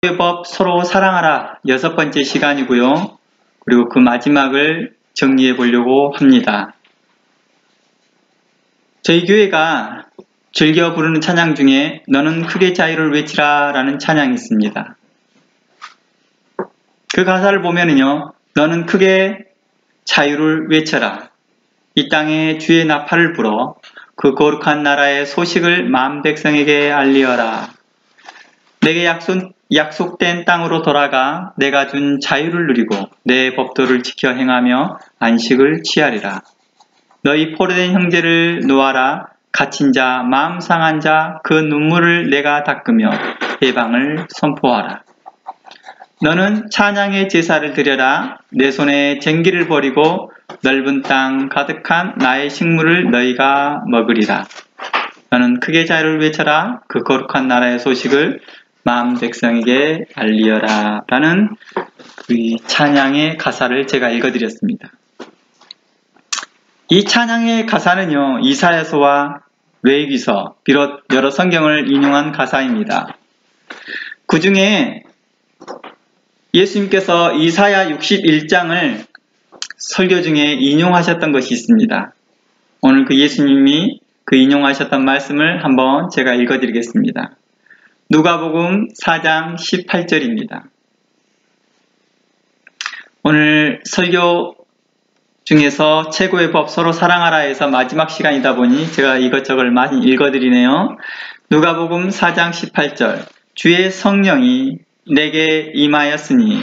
법 서로 사랑하라 6번째 시간이고요. 그리고 그 마지막을 정리해 보려고 합니다. 저희 교회가 즐겨 부르는 찬양 중에 너는 크게 자유를 외치라 라는 찬양이 있습니다. 그 가사를 보면은요, 너는 크게 자유를 외쳐라. 이 땅에 주의 나팔을 불어 그 거룩한 나라의 소식을 만 백성에게 알리어라. 내게 약속된 땅으로 돌아가 내가 준 자유를 누리고 내 법도를 지켜 행하며 안식을 취하리라. 너희 포로된 형제를 놓아라. 갇힌 자, 마음 상한 자, 그 눈물을 내가 닦으며 해방을 선포하라. 너는 찬양의 제사를 드려라. 내 손에 쟁기를 버리고 넓은 땅 가득한 나의 식물을 너희가 먹으리라. 너는 크게 자유를 외쳐라. 그 거룩한 나라의 소식을 마음 백성에게 알리어라 라는 이 찬양의 가사를 제가 읽어드렸습니다. 이 찬양의 가사는요, 이사야서와 레위기서 비롯 여러 성경을 인용한 가사입니다. 그 중에 예수님께서 이사야 61장을 설교 중에 인용하셨던 것이 있습니다. 오늘 그 예수님이 그 인용하셨던 말씀을 한번 제가 읽어드리겠습니다. 누가복음 4장 18절입니다. 오늘 설교 중에서 최고의 법 서로 사랑하라에서 마지막 시간이다 보니 제가 이것저것 많이 읽어드리네요. 누가복음 4장 18절 주의 성령이 내게 임하셨으니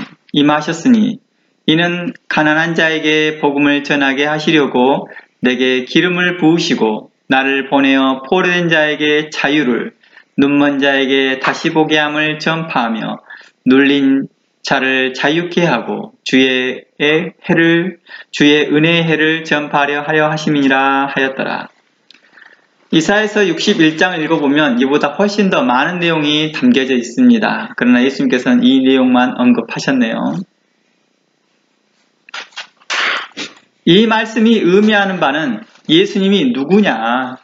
이는 가난한 자에게 복음을 전하게 하시려고 내게 기름을 부으시고 나를 보내어 포로된 자에게 자유를 눈먼 자에게 다시 보게 함을 전파하며 눌린 자를 자유케 하고 주의 은혜의 해를 전파하려 하려 하심이니라 하였더라. 이사야서 61장을 읽어보면 이보다 훨씬 더 많은 내용이 담겨져 있습니다. 그러나 예수님께서는 이 내용만 언급하셨네요. 이 말씀이 의미하는 바는 예수님이 누구냐,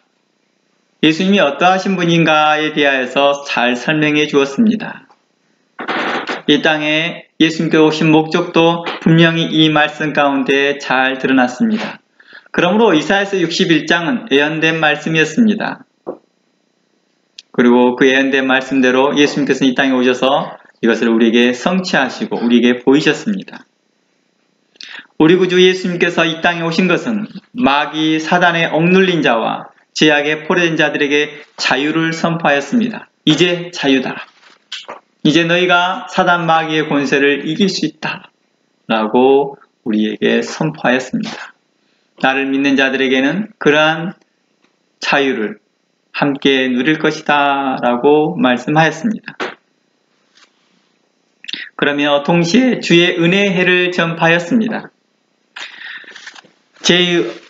예수님이 어떠하신 분인가에 대하여서 잘 설명해 주었습니다. 이 땅에 예수님께서 오신 목적도 분명히 이 말씀 가운데 잘 드러났습니다. 그러므로 이사야서 61장은 예언된 말씀이었습니다. 그리고 그 예언된 말씀대로 예수님께서는 이 땅에 오셔서 이것을 우리에게 성취하시고 우리에게 보이셨습니다. 우리 구주 예수님께서 이 땅에 오신 것은 마귀 사단의 억눌린 자와 죄악에 포로된 자들에게 자유를 선포하였습니다. 이제 자유다. 이제 너희가 사단 마귀의 권세를 이길 수 있다. 라고 우리에게 선포하였습니다. 나를 믿는 자들에게는 그러한 자유를 함께 누릴 것이다. 라고 말씀하였습니다. 그러며 동시에 주의 은혜의 해를 전파하였습니다.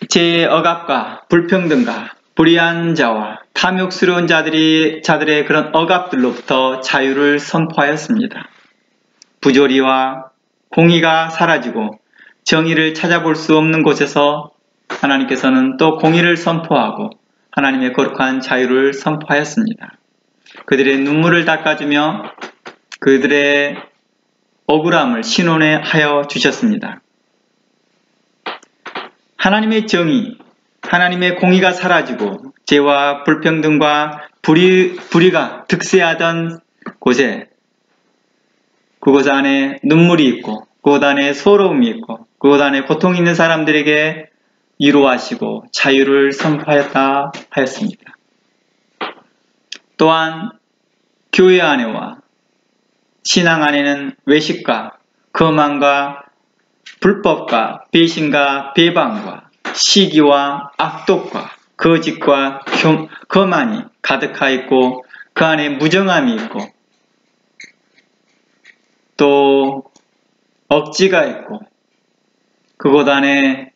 죄의 억압과 불평등과 불의한 자와 탐욕스러운 자들의 그런 억압들로부터 자유를 선포하였습니다. 부조리와 공의가 사라지고 정의를 찾아볼 수 없는 곳에서 하나님께서는 또 공의를 선포하고 하나님의 거룩한 자유를 선포하였습니다. 그들의 눈물을 닦아주며 그들의 억울함을 신원하여 주셨습니다. 하나님의 정의, 하나님의 공의가 사라지고 죄와 불평등과 불의가 득세하던 곳에 그곳 안에 눈물이 있고 그곳 안에 서러움이 있고 그곳 안에 고통이 있는 사람들에게 위로하시고 자유를 선포하였다 하였습니다. 또한 교회 안에와 신앙 안에는 외식과 거만과 불법과 배신과 배반과 시기와 악독과 거짓과 거만이 가득하 있고 그 안에 무정함이 있고 또 억지가 있고 그곳 안에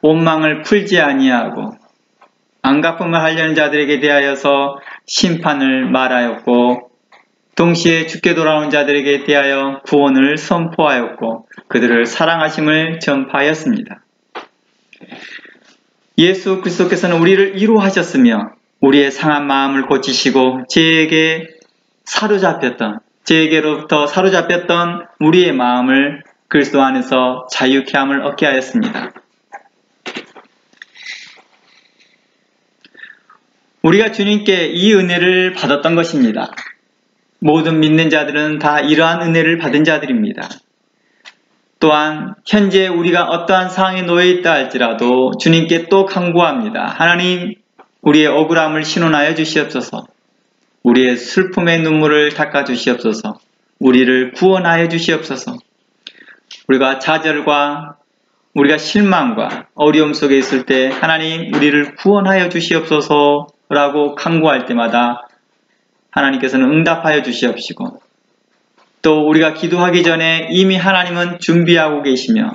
원망을 풀지 아니하고 안갚음을 하려는 자들에게 대하여서 심판을 말하였고 동시에 죽게 돌아오는 자들에게 대하여 구원을 선포하였고 그들을 사랑하심을 전파하였습니다. 예수 그리스도께서는 우리를 위로하셨으며 우리의 상한 마음을 고치시고 죄에게 사로잡혔던 죄에게로부터 사로잡혔던 우리의 마음을 그리스도 안에서 자유케 함을 얻게 하였습니다. 우리가 주님께 이 은혜를 받았던 것입니다. 모든 믿는 자들은 다 이러한 은혜를 받은 자들입니다. 또한 현재 우리가 어떠한 상황에 놓여 있다 할지라도 주님께 또 간구합니다. 하나님, 우리의 억울함을 신원하여 주시옵소서. 우리의 슬픔의 눈물을 닦아 주시옵소서. 우리를 구원하여 주시옵소서. 우리가 좌절과 우리가 실망과 어려움 속에 있을 때 하나님, 우리를 구원하여 주시옵소서 라고 간구할 때마다 하나님께서는 응답하여 주시옵시고, 또 우리가 기도하기 전에 이미 하나님은 준비하고 계시며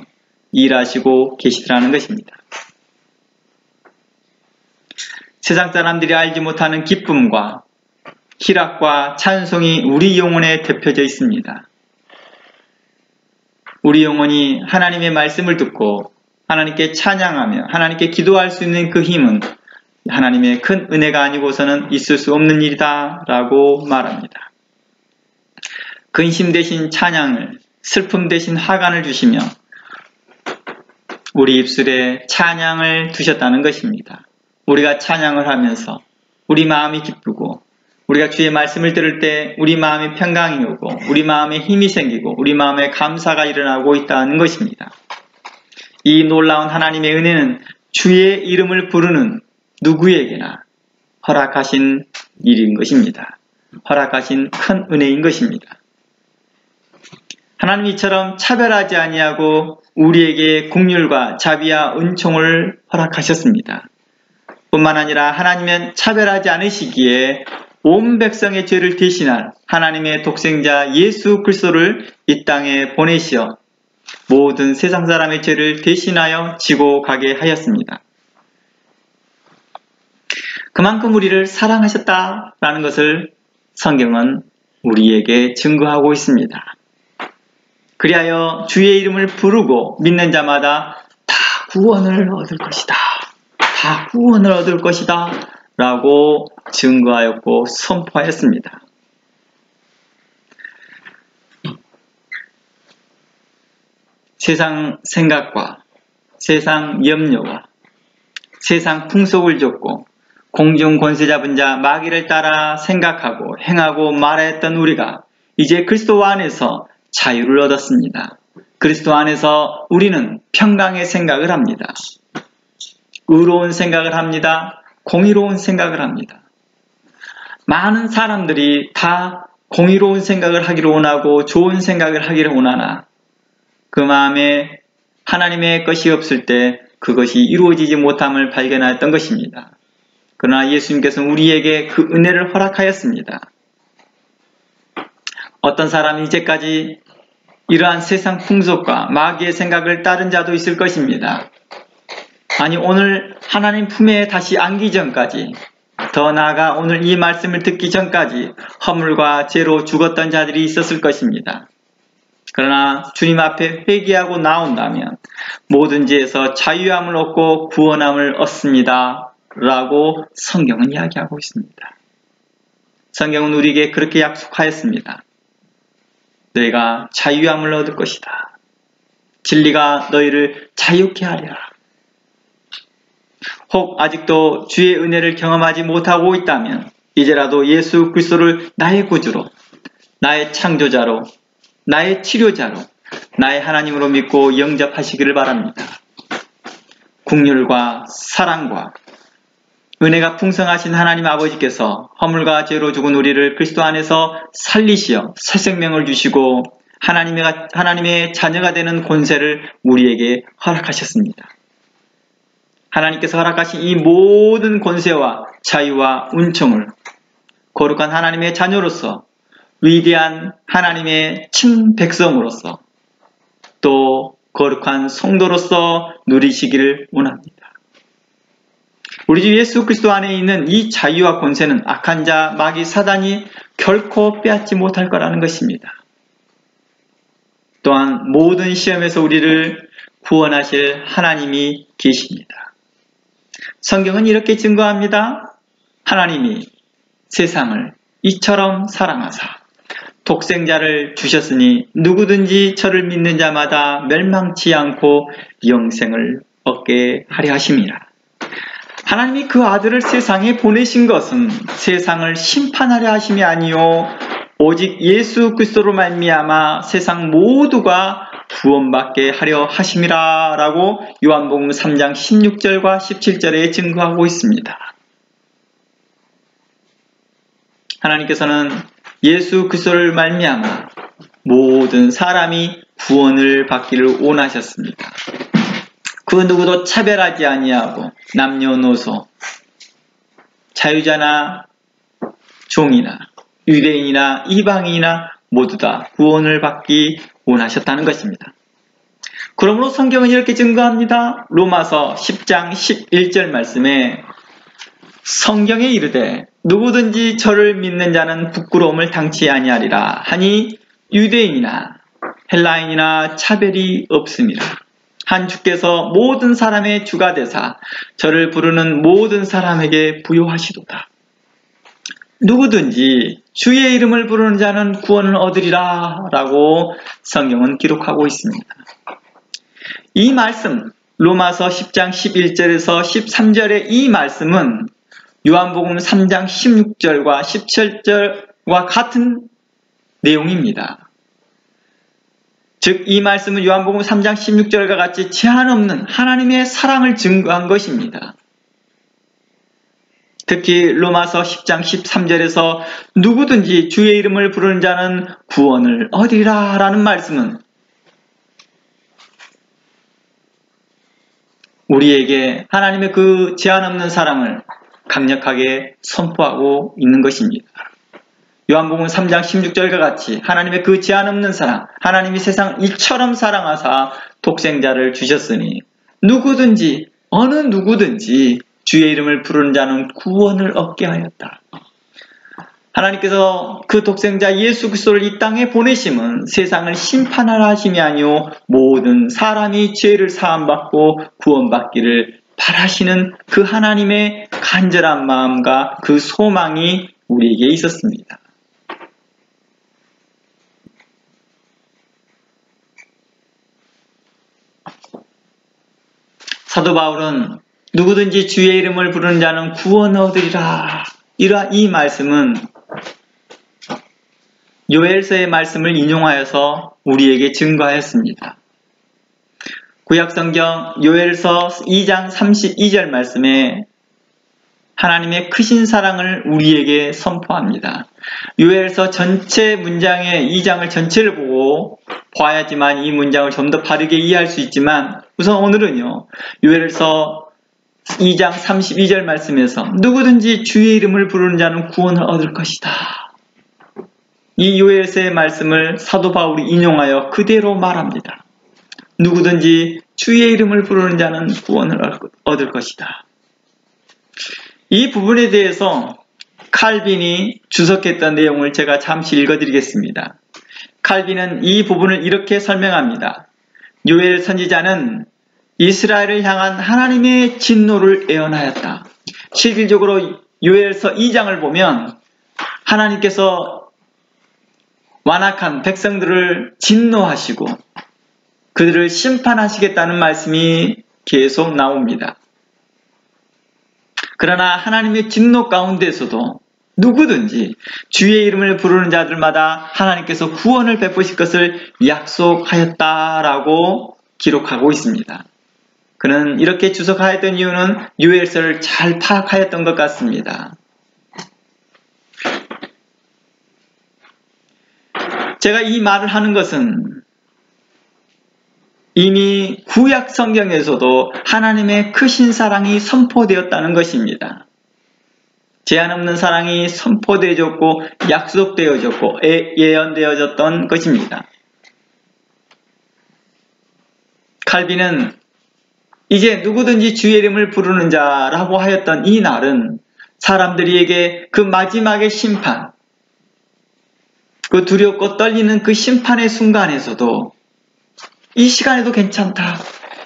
일하시고 계시더라는 것입니다. 세상 사람들이 알지 못하는 기쁨과 희락과 찬송이 우리 영혼에 대표져 있습니다. 우리 영혼이 하나님의 말씀을 듣고 하나님께 찬양하며 하나님께 기도할 수 있는 그 힘은 하나님의 큰 은혜가 아니고서는 있을 수 없는 일이다 라고 말합니다. 근심 대신 찬양을, 슬픔 대신 화관을 주시며 우리 입술에 찬양을 두셨다는 것입니다. 우리가 찬양을 하면서 우리 마음이 기쁘고, 우리가 주의 말씀을 들을 때 우리 마음에 평강이 오고 우리 마음에 힘이 생기고 우리 마음에 감사가 일어나고 있다는 것입니다. 이 놀라운 하나님의 은혜는 주의 이름을 부르는 누구에게나 허락하신 일인 것입니다. 허락하신 큰 은혜인 것입니다. 하나님 이처럼 차별하지 아니하고 우리에게 긍휼과 자비와 은총을 허락하셨습니다. 뿐만 아니라 하나님은 차별하지 않으시기에 온 백성의 죄를 대신할 하나님의 독생자 예수 그리스도를 이 땅에 보내시어 모든 세상 사람의 죄를 대신하여 지고 가게 하였습니다. 그만큼 우리를 사랑하셨다라는 것을 성경은 우리에게 증거하고 있습니다. 그리하여 주의 이름을 부르고 믿는 자마다 다 구원을 얻을 것이다. 다 구원을 얻을 것이다. 라고 증거하였고 선포하였습니다. 세상 생각과 세상 염려와 세상 풍속을 좇고 공중 권세 잡은 자 마귀를 따라 생각하고 행하고 말하였던 우리가 이제 그리스도 안에서 자유를 얻었습니다. 그리스도 안에서 우리는 평강의 생각을 합니다. 의로운 생각을 합니다. 공의로운 생각을 합니다. 많은 사람들이 다 공의로운 생각을 하기를 원하고 좋은 생각을 하기를 원하나 그 마음에 하나님의 것이 없을 때 그것이 이루어지지 못함을 발견하였던 것입니다. 그러나 예수님께서는 우리에게 그 은혜를 허락하였습니다. 어떤 사람이 이제까지 이러한 세상 풍속과 마귀의 생각을 따른 자도 있을 것입니다. 아니, 오늘 하나님 품에 다시 안기 전까지, 더 나아가 오늘 이 말씀을 듣기 전까지 허물과 죄로 죽었던 자들이 있었을 것입니다. 그러나 주님 앞에 회개하고 나온다면 모든 죄에서 자유함을 얻고 구원함을 얻습니다. 라고 성경은 이야기하고 있습니다. 성경은 우리에게 그렇게 약속하였습니다. 너희가 자유함을 얻을 것이다. 진리가 너희를 자유케 하리라. 혹 아직도 주의 은혜를 경험하지 못하고 있다면 이제라도 예수 그리스도를 나의 구주로, 나의 창조자로, 나의 치료자로, 나의 하나님으로 믿고 영접하시기를 바랍니다. 긍휼과 사랑과 은혜가 풍성하신 하나님 아버지께서 허물과 죄로 죽은 우리를 그리스도 안에서 살리시어 새 생명을 주시고 하나님의 자녀가 되는 권세를 우리에게 허락하셨습니다. 하나님께서 허락하신 이 모든 권세와 자유와 은총을 거룩한 하나님의 자녀로서, 위대한 하나님의 친백성으로서, 또 거룩한 성도로서 누리시기를 원합니다. 우리 주 예수 그리스도 안에 있는 이 자유와 권세는 악한 자, 마귀, 사단이 결코 빼앗지 못할 거라는 것입니다. 또한 모든 시험에서 우리를 구원하실 하나님이 계십니다. 성경은 이렇게 증거합니다. 하나님이 세상을 이처럼 사랑하사 독생자를 주셨으니 누구든지 저를 믿는 자마다 멸망치 않고 영생을 얻게 하려 하심이라. 하나님이 그 아들을 세상에 보내신 것은 세상을 심판하려 하심이 아니요 오직 예수 그리스도로 말미암아 세상 모두가 구원받게 하려 하심이라 라고 요한복음 3장 16절과 17절에 증거하고 있습니다. 하나님께서는 예수 그리스도를 말미암아 모든 사람이 구원을 받기를 원하셨습니다. 그 누구도 차별하지 아니하고 남녀노소, 자유자나 종이나 유대인이나 이방인이나 모두 다 구원을 받기 원하셨다는 것입니다. 그러므로 성경은 이렇게 증거합니다. 로마서 10장 11절 말씀에 성경에 이르되 누구든지 저를 믿는 자는 부끄러움을 당치 아니하리라 하니 유대인이나 헬라인이나 차별이 없음이라. 한 주께서 모든 사람의 주가 되사 저를 부르는 모든 사람에게 부요하시도다. 누구든지 주의 이름을 부르는 자는 구원을 얻으리라 라고 성경은 기록하고 있습니다. 이 말씀 로마서 10장 11절에서 13절의 이 말씀은 요한복음 3장 16절과 17절과 같은 내용입니다. 즉 이 말씀은 요한복음 3장 16절과 같이 제한 없는 하나님의 사랑을 증거한 것입니다. 특히 로마서 10장 13절에서 누구든지 주의 이름을 부르는 자는 구원을 얻으리라 라는 말씀은 우리에게 하나님의 그 제한 없는 사랑을 강력하게 선포하고 있는 것입니다. 요한복음 3장 16절과 같이 하나님의 그 제한 없는 사랑, 하나님이 세상을 이처럼 사랑하사 독생자를 주셨으니 누구든지 어느 누구든지 주의 이름을 부르는 자는 구원을 얻게 하였다. 하나님께서 그 독생자 예수 그리스도를 이 땅에 보내심은 세상을 심판하라 하심이 아니요 모든 사람이 죄를 사함받고 구원받기를 바라시는 그 하나님의 간절한 마음과 그 소망이 우리에게 있었습니다. 사도 바울은 누구든지 주의 이름을 부르는 자는 구원을 얻으리라. 이 말씀은 요엘서의 말씀을 인용하여서 우리에게 증거하였습니다. 구약성경 요엘서 2장 32절 말씀에 하나님의 크신 사랑을 우리에게 선포합니다. 요엘서 전체 문장의 2장을 전체를 보고 봐야지만 이 문장을 좀 더 바르게 이해할 수 있지만 우선 오늘은요. 요엘서 2장 32절 말씀에서 누구든지 주의 이름을 부르는 자는 구원을 얻을 것이다. 이 요엘서의 말씀을 사도 바울이 인용하여 그대로 말합니다. 누구든지 주의 이름을 부르는 자는 구원을 얻을 것이다. 이 부분에 대해서 칼빈이 주석했던 내용을 제가 잠시 읽어드리겠습니다. 칼빈은 이 부분을 이렇게 설명합니다. 요엘 선지자는 이스라엘을 향한 하나님의 진노를 예언하였다. 실질적으로 요엘서 2장을 보면 하나님께서 완악한 백성들을 진노하시고 그들을 심판하시겠다는 말씀이 계속 나옵니다. 그러나 하나님의 진노 가운데서도 누구든지 주의 이름을 부르는 자들마다 하나님께서 구원을 베푸실 것을 약속하였다라고 기록하고 있습니다. 그는 이렇게 주석하였던 이유는 요엘서를 잘 파악하였던 것 같습니다. 제가 이 말을 하는 것은 이미 구약 성경에서도 하나님의 크신 사랑이 선포되었다는 것입니다. 제한 없는 사랑이 선포되어졌고 약속되어졌고 예언되어졌던 것입니다. 칼빈은 이제 누구든지 주의 이름을 부르는 자라고 하였던 이 날은 사람들에게 그 마지막의 심판, 그 두렵고 떨리는 그 심판의 순간에서도 이 시간에도 괜찮다.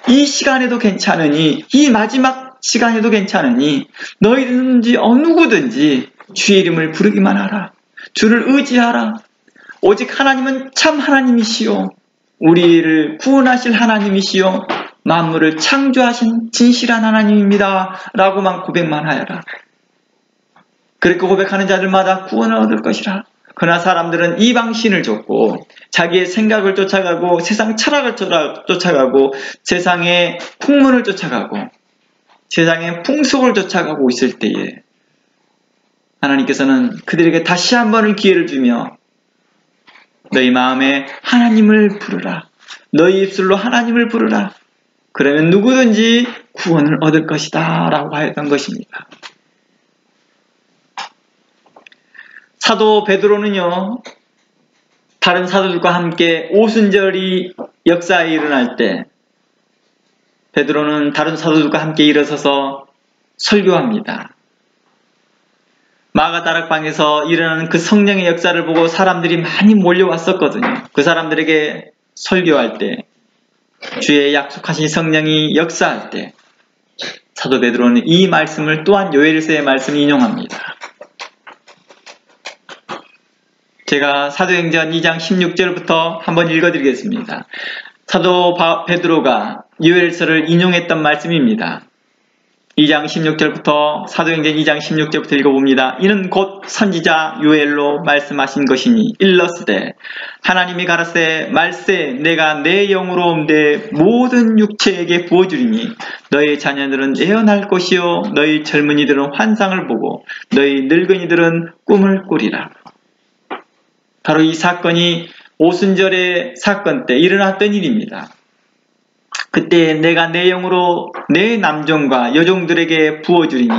이 시간에도 괜찮으니, 이 마지막 시간에도 괜찮으니 너희든지 누구든지 주의 이름을 부르기만 하라. 주를 의지하라. 오직 하나님은 참 하나님이시요 우리를 구원하실 하나님이시요 만물을 창조하신 진실한 하나님입니다 라고만 고백만 하여라. 그렇게 고백하는 자들마다 구원을 얻을 것이라. 그러나 사람들은 이방신을 좇고 자기의 생각을 쫓아가고 세상 철학을 쫓아가고 세상의 풍문을 쫓아가고 세상의 풍속을 쫓아가고 있을 때에 하나님께서는 그들에게 다시 한 번을 기회를 주며 너희 마음에 하나님을 부르라. 너희 입술로 하나님을 부르라. 그러면 누구든지 구원을 얻을 것이다 라고 하였던 것입니다. 사도 베드로는요, 다른 사도들과 함께 오순절이 역사에 일어날 때 베드로는 다른 사도들과 함께 일어서서 설교합니다. 마가다락방에서 일어나는 그 성령의 역사를 보고 사람들이 많이 몰려왔었거든요. 그 사람들에게 설교할 때, 주의 약속하신 성령이 역사할 때 사도 베드로는 이 말씀을 또한 요엘서의 말씀을 인용합니다. 제가 사도행전 2장 16절부터 한번 읽어드리겠습니다. 사도 베드로가 요엘서를 인용했던 말씀입니다. 2장 16절부터 사도행전 2장 16절부터 읽어봅니다. 이는 곧 선지자 요엘로 말씀하신 것이니 일러스되 하나님이 가라사대 말세 내가 내 영으로 내 모든 육체에게 부어주리니 너희 자녀들은 예언할 것이요 너희 젊은이들은 환상을 보고 너희 늙은이들은 꿈을 꾸리라. 바로 이 사건이 오순절의 사건 때 일어났던 일입니다. 그때 내가 내 영으로 내 남종과 여종들에게 부어주리니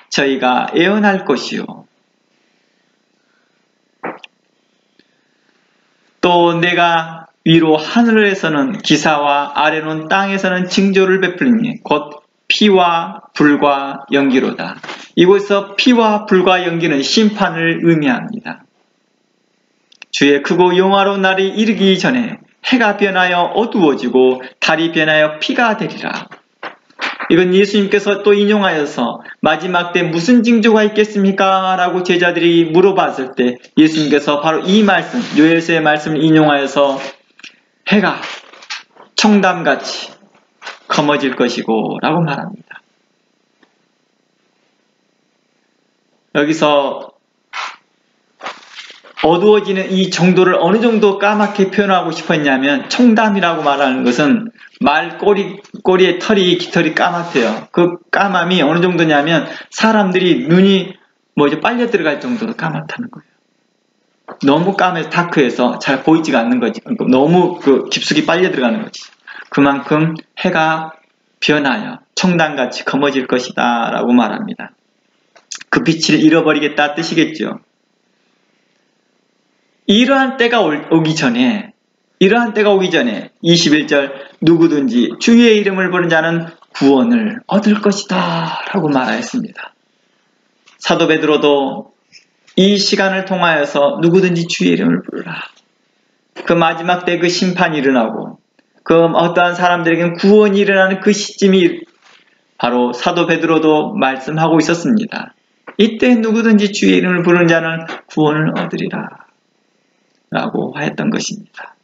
저희가 예언할 것이요. 또 내가 위로 하늘에서는 기사와 아래로는 땅에서는 징조를 베풀리니 곧 피와 불과 연기로다. 이곳에서 피와 불과 연기는 심판을 의미합니다. 주의 크고 영화로운 날이 이르기 전에 해가 변하여 어두워지고 달이 변하여 피가 되리라. 이건 예수님께서 또 인용하여서 마지막 때 무슨 징조가 있겠습니까? 라고 제자들이 물어봤을 때 예수님께서 바로 이 말씀, 요엘서의 말씀을 인용하여서 해가 청담같이 검어질 것이고 라고 말합니다. 여기서 어두워지는 이 정도를 어느 정도 까맣게 표현하고 싶었냐면 청담이라고 말하는 것은 말 꼬리에 털이 깃털이 까맣대요. 그 까맘이 어느 정도냐면 사람들이 눈이 빨려 들어갈 정도로 까맣다는 거예요. 너무 까매서 다크해서 잘 보이지가 않는 거지. 너무 깊숙이 빨려 들어가는 거지. 그만큼 해가 변하여 청담같이 검어질 것이다 라고 말합니다. 그 빛을 잃어버리겠다 뜻이겠죠. 이러한 때가 오기 전에 21절 누구든지 주의 이름을 부르는 자는 구원을 얻을 것이다 라고 말하였습니다. 사도 베드로도 이 시간을 통하여서 누구든지 주의 이름을 부르라. 그 마지막 때 그 심판이 일어나고 그 어떠한 사람들에게는 구원이 일어나는 그 시점이 바로 사도 베드로도 말씀하고 있었습니다. 이때 누구든지 주의 이름을 부르는 자는 구원을 얻으리라 라고 하였던 것입니다.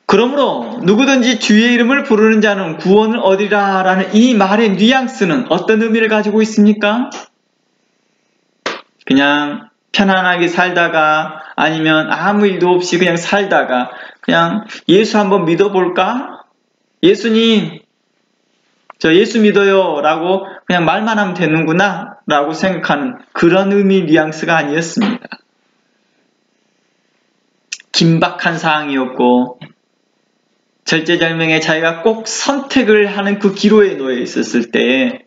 그러므로 누구든지 주의 이름을 부르는 자는 구원을 얻으리라 라는 이 말의 뉘앙스는 어떤 의미를 가지고 있습니까? 그냥 편안하게 살다가 아니면 아무 일도 없이 그냥 살다가 그냥 예수 한번 믿어볼까? 예수님 저 예수 믿어요 라고 그냥 말만 하면 되는구나 라고 생각하는 그런 의미 뉘앙스가 아니었습니다. 긴박한 상황이었고 절제절명의 자기가 꼭 선택을 하는 그 기로에 놓여 있었을 때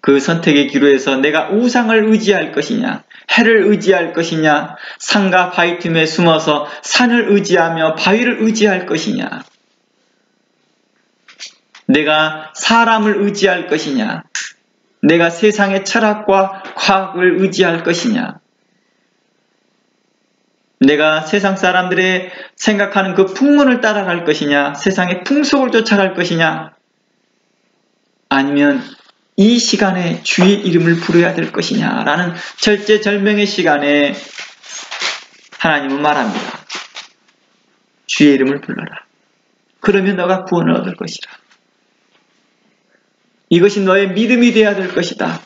그 선택의 기로에서 내가 우상을 의지할 것이냐 해를 의지할 것이냐 산과 바위 틈에 숨어서 산을 의지하며 바위를 의지할 것이냐 내가 사람을 의지할 것이냐 내가 세상의 철학과 과학을 의지할 것이냐 내가 세상 사람들의 생각하는 그 풍문을 따라갈 것이냐 세상의 풍속을 쫓아갈 것이냐 아니면 이 시간에 주의 이름을 부르어야 될 것이냐 라는 절제절명의 시간에 하나님은 말합니다. 주의 이름을 불러라. 그러면 너가 구원을 얻을 것이라. 이것이 너의 믿음이 되어야 될 것이다.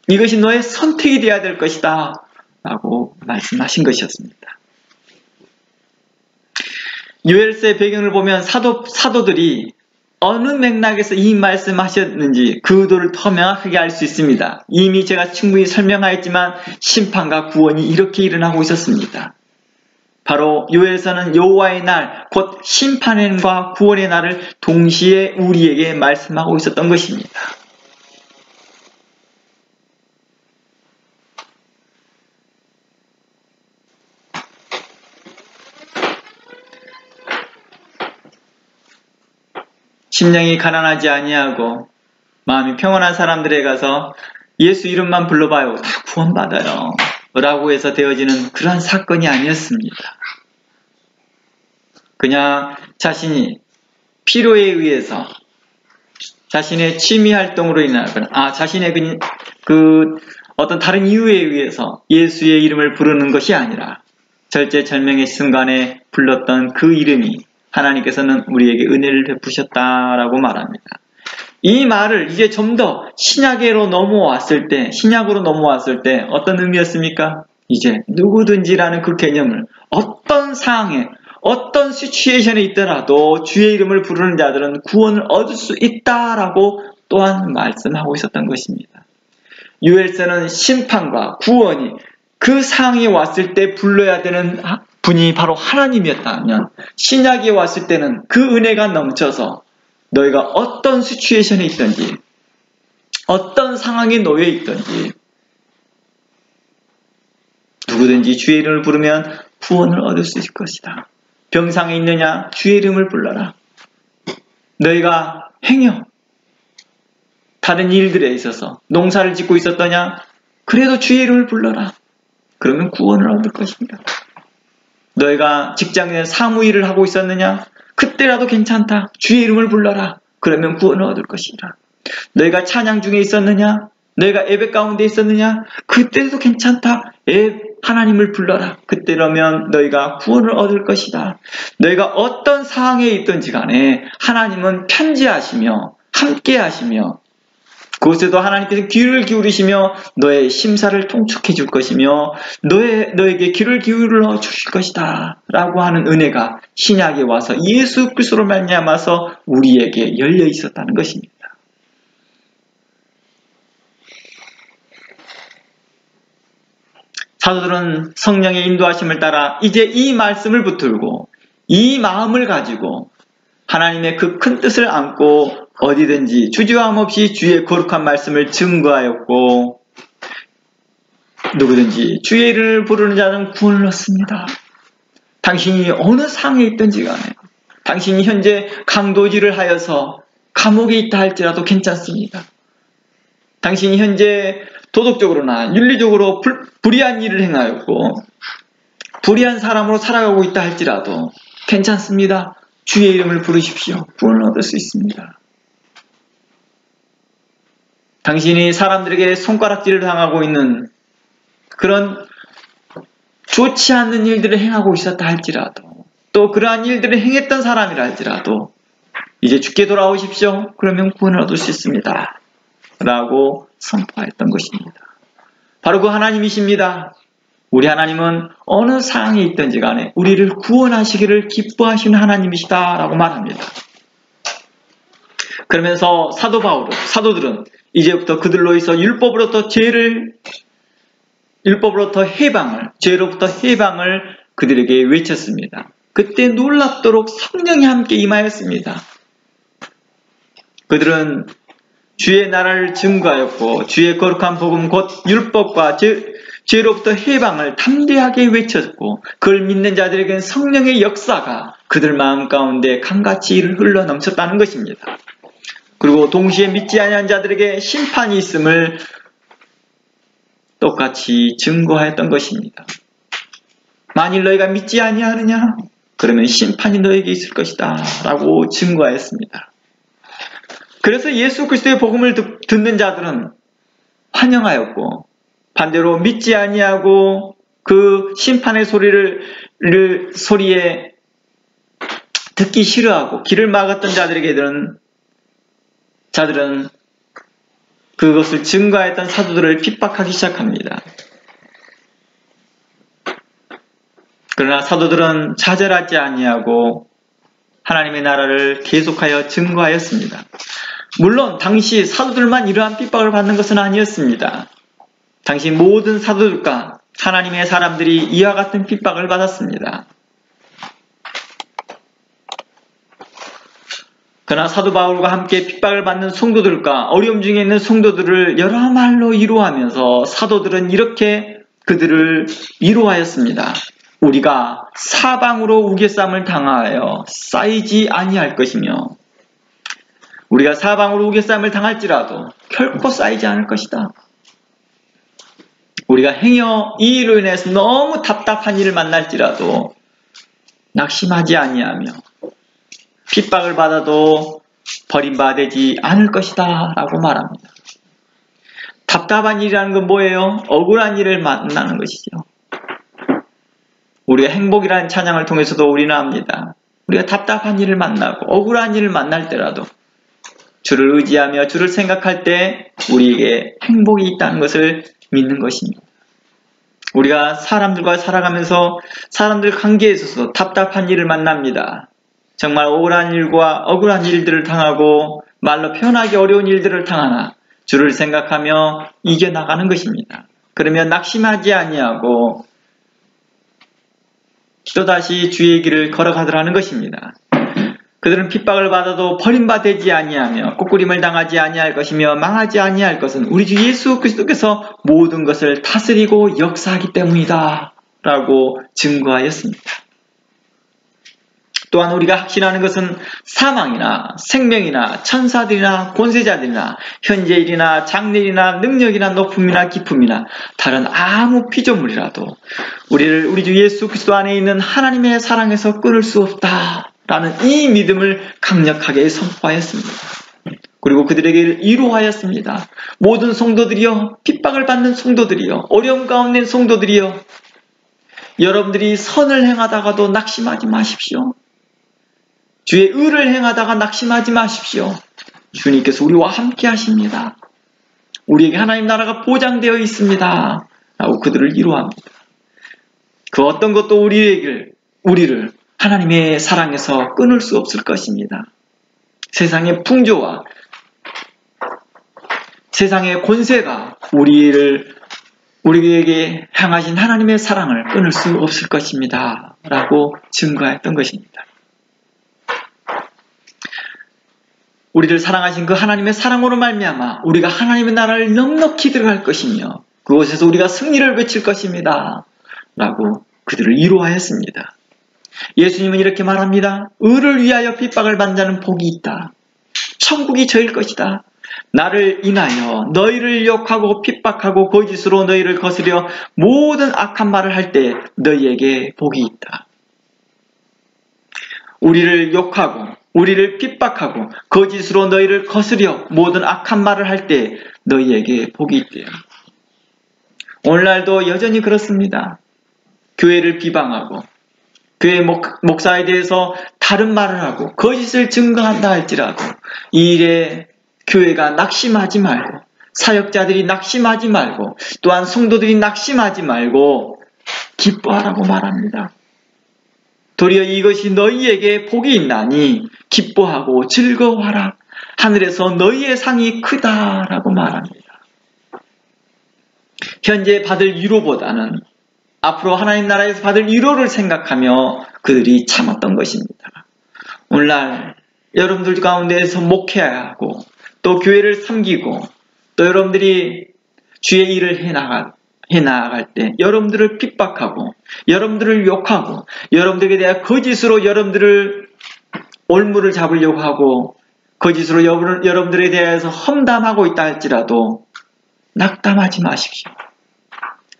이것이 너의 선택이 되어야 될 것이다. 라고 말씀하신 것이었습니다. 요엘서의 배경을 보면 사도들이 어느 맥락에서 이 말씀하셨는지 그 의도를 더 명확하게 알 수 있습니다. 이미 제가 충분히 설명하였지만 심판과 구원이 이렇게 일어나고 있었습니다. 바로 요엘서는 여호와의 날, 곧 심판과 구원의 날을 동시에 우리에게 말씀하고 있었던 것입니다. 심령이 가난하지 아니하고 마음이 평온한 사람들에 가서 예수 이름만 불러봐요. 다 구원받아요. 라고 해서 되어지는 그런 사건이 아니었습니다. 그냥 자신이 필요에 의해서 자신의 취미 활동으로 인하거나 자신의 어떤 다른 이유에 의해서 예수의 이름을 부르는 것이 아니라 절제절명의 순간에 불렀던 그 이름이 하나님께서는 우리에게 은혜를 베푸셨다라고 말합니다. 이 말을 이제 좀 더 신약으로 넘어왔을 때 어떤 의미였습니까? 이제 누구든지라는 그 개념을 어떤 상황에 어떤 시츄에이션에 있더라도 주의 이름을 부르는 자들은 구원을 얻을 수 있다라고 또한 말씀하고 있었던 것입니다. 요엘서는 심판과 구원이 그 상황에 왔을 때 불러야 되는 분이 바로 하나님이었다면 신약에 왔을 때는 그 은혜가 넘쳐서 너희가 어떤 시츄에이션에 있든지 어떤 상황에 놓여 있든지 누구든지 주의 이름을 부르면 구원을 얻을 수 있을 것이다. 병상에 있느냐? 주의 이름을 불러라. 너희가 행여 다른 일들에 있어서 농사를 짓고 있었더냐? 그래도 주의 이름을 불러라. 그러면 구원을 얻을 것입니다. 너희가 직장에 사무일을 하고 있었느냐? 그때라도 괜찮다. 주의 이름을 불러라. 그러면 구원을 얻을 것이라. 너희가 찬양 중에 있었느냐? 너희가 예배 가운데 있었느냐? 그때도 괜찮다. 하나님을 불러라. 그때라면 너희가 구원을 얻을 것이다. 너희가 어떤 상황에 있든지 간에 하나님은 편지하시며 함께 하시며 그곳에도 하나님께서 귀를 기울이시며 너의 심사를 통촉해 줄 것이며 너에게 귀를 기울여 주실 것이다 라고 하는 은혜가 신약에 와서 예수 그리스도로 말미암아서 우리에게 열려 있었다는 것입니다. 사도들은 성령의 인도하심을 따라 이제 이 말씀을 붙들고 이 마음을 가지고 하나님의 그 큰 뜻을 안고 어디든지 주저함 없이 주의 거룩한 말씀을 증거하였고 누구든지 주의 이름을 부르는 자는 구원을 얻습니다. 당신이 어느 상에 있든지 간에 당신이 현재 강도질을 하여서 감옥에 있다 할지라도 괜찮습니다. 당신이 현재 도덕적으로나 윤리적으로 불의한 일을 행하였고 불의한 사람으로 살아가고 있다 할지라도 괜찮습니다. 주의 이름을 부르십시오. 구원을 얻을 수 있습니다. 당신이 사람들에게 손가락질을 당하고 있는 그런 좋지 않는 일들을 행하고 있었다 할지라도 또 그러한 일들을 행했던 사람이라 할지라도 이제 주께 돌아오십시오. 그러면 구원을 얻을 수 있습니다. 라고 선포했던 것입니다. 바로 그 하나님이십니다. 우리 하나님은 어느 상황에 있든지 간에 우리를 구원하시기를 기뻐하시는 하나님이시다 라고 말합니다. 그러면서 사도들은 이제부터 그들로부터 죄로부터 해방을 그들에게 외쳤습니다. 그때 놀랍도록 성령이 함께 임하였습니다. 그들은 주의 나라를 증거하였고 주의 거룩한 복음 곧 율법과 죄로부터 해방을 담대하게 외쳤고 그걸 믿는 자들에게는 성령의 역사가 그들 마음 가운데 강같이 흘러 넘쳤다는 것입니다. 그리고 동시에 믿지 아니한 자들에게 심판이 있음을 똑같이 증거하였던 것입니다. 만일 너희가 믿지 아니하느냐? 그러면 심판이 너에게 있을 것이다 라고 증거하였습니다. 그래서 예수 그리스도의 복음을 듣는 자들은 환영하였고 반대로 믿지 아니하고 그 심판의 소리에 듣기 싫어하고 길을 막았던 자들은 그것을 증거했던 사도들을 핍박하기 시작합니다. 그러나 사도들은 좌절하지 아니하고 하나님의 나라를 계속하여 증거하였습니다. 물론 당시 사도들만 이러한 핍박을 받는 것은 아니었습니다. 당시 모든 사도들과 하나님의 사람들이 이와 같은 핍박을 받았습니다. 그러나 사도 바울과 함께 핍박을 받는 성도들과 어려움 중에 있는 성도들을 여러 말로 위로하면서 사도들은 이렇게 그들을 위로하였습니다. 우리가 사방으로 우겨쌈을 당하여 쌓이지 아니할 것이며 우리가 사방으로 우겨쌈을 당할지라도 결코 쌓이지 않을 것이다. 우리가 행여 이 일로 인해서 너무 답답한 일을 만날지라도 낙심하지 아니하며 핍박을 받아도 버림받지 않을 것이다 라고 말합니다. 답답한 일이라는 건 뭐예요? 억울한 일을 만나는 것이죠. 우리가 행복이라는 찬양을 통해서도 우리는 압니다. 우리가 답답한 일을 만나고 억울한 일을 만날 때라도 주를 의지하며 주를 생각할 때 우리에게 행복이 있다는 것을 믿는 것입니다. 우리가 사람들과 살아가면서 사람들 관계에 있어서 답답한 일을 만납니다. 정말 억울한 일들을 당하고 말로 표현하기 어려운 일들을 당하나 주를 생각하며 이겨나가는 것입니다. 그러면 낙심하지 아니하고 또다시 주의 길을 걸어가더라는 것입니다. 그들은 핍박을 받아도 버림받지 아니하며 ቁ꾸림을 당하지 아니할 것이며 망하지 아니할 것은 우리 주 예수 그리스도께서 모든 것을 다스리고 역사하기 때문이다 라고 증거하였습니다. 또한 우리가 확신하는 것은 사망이나 생명이나 천사들이나 권세자들이나 현재일이나 장래일이나 능력이나 높음이나 깊음이나 다른 아무 피조물이라도 우리 주 예수 그리스도 안에 있는 하나님의 사랑에서 끊을 수 없다 라는 이 믿음을 강력하게 선포하였습니다. 그리고 그들에게 위로하였습니다. 모든 성도들이여, 핍박을 받는 성도들이여, 어려움 가운데 있는 성도들이여, 여러분들이 선을 행하다가도 낙심하지 마십시오. 주의 의를 행하다가 낙심하지 마십시오. 주님께서 우리와 함께 하십니다. 우리에게 하나님 나라가 보장되어 있습니다. 라고 그들을 위로합니다. 그 어떤 것도 우리를 하나님의 사랑에서 끊을 수 없을 것입니다. 세상의 풍조와 세상의 권세가 우리에게 향하신 하나님의 사랑을 끊을 수 없을 것입니다. 라고 증거했던 것입니다. 우리를 사랑하신 그 하나님의 사랑으로 말미암아 우리가 하나님의 나라를 넉넉히 들어갈 것이며 그곳에서 우리가 승리를 외칠 것입니다. 라고 그들을 위로하였습니다. 예수님은 이렇게 말합니다. 의를 위하여 핍박을 받는 자는 복이 있다. 천국이 저일 것이다. 나를 인하여 너희를 욕하고 핍박하고 거짓으로 너희를 거스려 모든 악한 말을 할 때 너희에게 복이 있다. 우리를 욕하고 우리를 핍박하고 거짓으로 너희를 거스려 모든 악한 말을 할 때 너희에게 복이 있대요. 오늘날도 여전히 그렇습니다. 교회를 비방하고 교회 목사에 대해서 다른 말을 하고 거짓을 증거한다 할지라도 이 일에 교회가 낙심하지 말고 사역자들이 낙심하지 말고 또한 성도들이 낙심하지 말고 기뻐하라고 말합니다. 도리어 이것이 너희에게 복이 있나니 기뻐하고 즐거워하라. 하늘에서 너희의 상이 크다라고 말합니다. 현재 받을 위로보다는 앞으로 하나님 나라에서 받을 위로를 생각하며 그들이 참았던 것입니다. 오늘날 여러분들 가운데에서 목회하고 또 교회를 섬기고 또 여러분들이 주의 일을 해나갈 때 여러분들을 핍박하고 여러분들을 욕하고 여러분들에 대한 거짓으로 여러분들을 올무를 잡으려고 하고 거짓으로 여러분들에 대해서 험담하고 있다 할지라도 낙담하지 마십시오.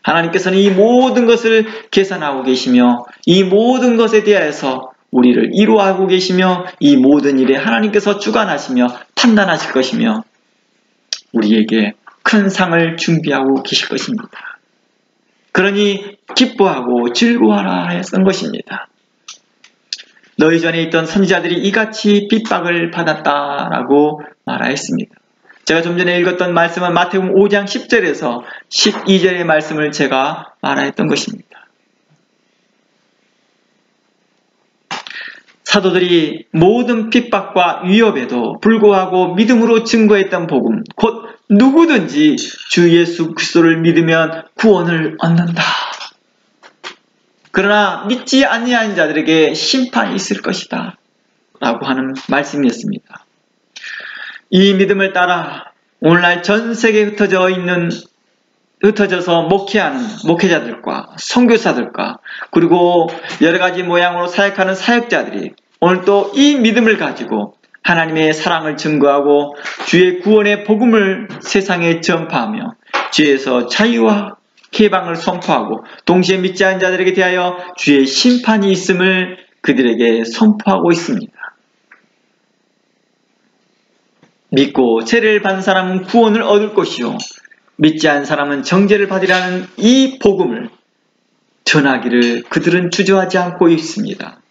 하나님께서는 이 모든 것을 계산하고 계시며 이 모든 것에 대해서 우리를 위로하고 계시며 이 모든 일에 하나님께서 주관하시며 판단하실 것이며 우리에게 큰 상을 준비하고 계실 것입니다. 그러니 기뻐하고 즐거워하라 했던 것입니다. 너희 전에 있던 선지자들이 이같이 핍박을 받았다라고 말하였습니다. 제가 좀 전에 읽었던 말씀은 마태복음 5장 10절에서 12절의 말씀을 제가 말하였던 것입니다. 사도들이 모든 핍박과 위협에도 불구하고 믿음으로 증거했던 복음, 곧 누구든지 주 예수 그리스도를 믿으면 구원을 얻는다. 그러나 믿지 아니하는 자들에게 심판이 있을 것이다 라고 하는 말씀이었습니다. 이 믿음을 따라 오늘날 전 세계에 흩어져서 목회하는 목회자들과 선교사들과 그리고 여러가지 모양으로 사역하는 사역자들이 오늘 또 이 믿음을 가지고 하나님의 사랑을 증거하고 주의 구원의 복음을 세상에 전파하며 죄에서 자유와 해방을 선포하고 동시에 믿지 않은 자들에게 대하여 주의 심판이 있음을 그들에게 선포하고 있습니다. 믿고 세례를 받은 사람은 구원을 얻을 것이요 믿지 않은 사람은 정죄를 받으라는 이 복음을 전하기를 그들은 주저하지 않고 있습니다.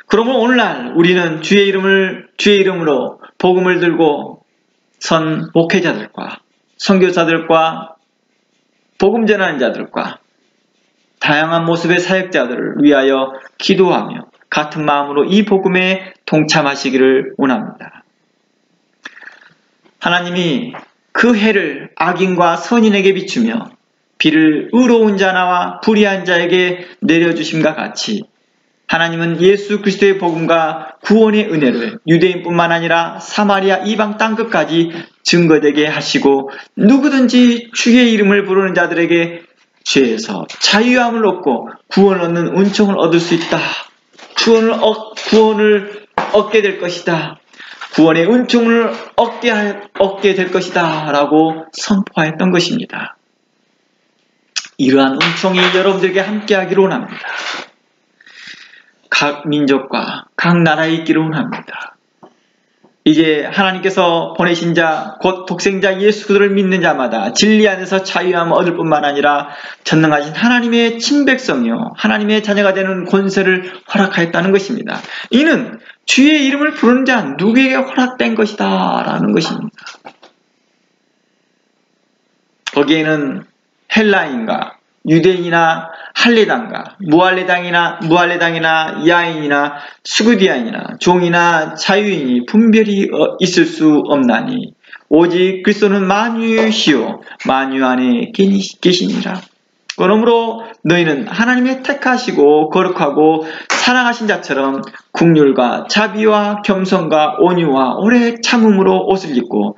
그러면 오늘날 우리는 주의 이름으로 복음을 들고 선 목회자들과 선교사들과 복음 전하는 자들과 다양한 모습의 사역자들을 위하여 기도하며 같은 마음으로 이 복음에 동참하시기를 원합니다. 하나님이 그 해를 악인과 선인에게 비추며 비를 의로운 자나와 불의한 자에게 내려주심과 같이 하나님은 예수 그리스도의 복음과 구원의 은혜를 유대인뿐만 아니라 사마리아 이방 땅끝까지 증거되게 하시고 누구든지 주의 이름을 부르는 자들에게 죄에서 자유함을 얻고 구원을 얻는 은총을 얻을 수 있다. 구원을 얻게 될 것이다. 구원의 은총을 얻게 될 것이다 라고 선포하였던 것입니다. 이러한 은총이 여러분들에게 함께하기를 원합니다. 각 민족과 각 나라에 있기를 원합니다. 이제 하나님께서 보내신 자, 곧 독생자 예수 그리스도를 믿는 자마다 진리 안에서 자유함을 얻을 뿐만 아니라 전능하신 하나님의 친백성이요 하나님의 자녀가 되는 권세를 허락하였다는 것입니다. 이는 주의 이름을 부르는 자 누구에게 허락된 것이다 라는 것입니다. 거기에는 헬라인과 유대인이나 할례당과 무할례당이나 야인이나 수구디아인이나 종이나 자유인이 분별이 있을 수 없나니 오직 그리스도는 만유시요 만유 안에 계시니라. 그러므로 너희는 하나님의 택하시고 거룩하고 사랑하신 자처럼 긍휼과 자비와 겸손과 온유와 오래 참음으로 옷을 입고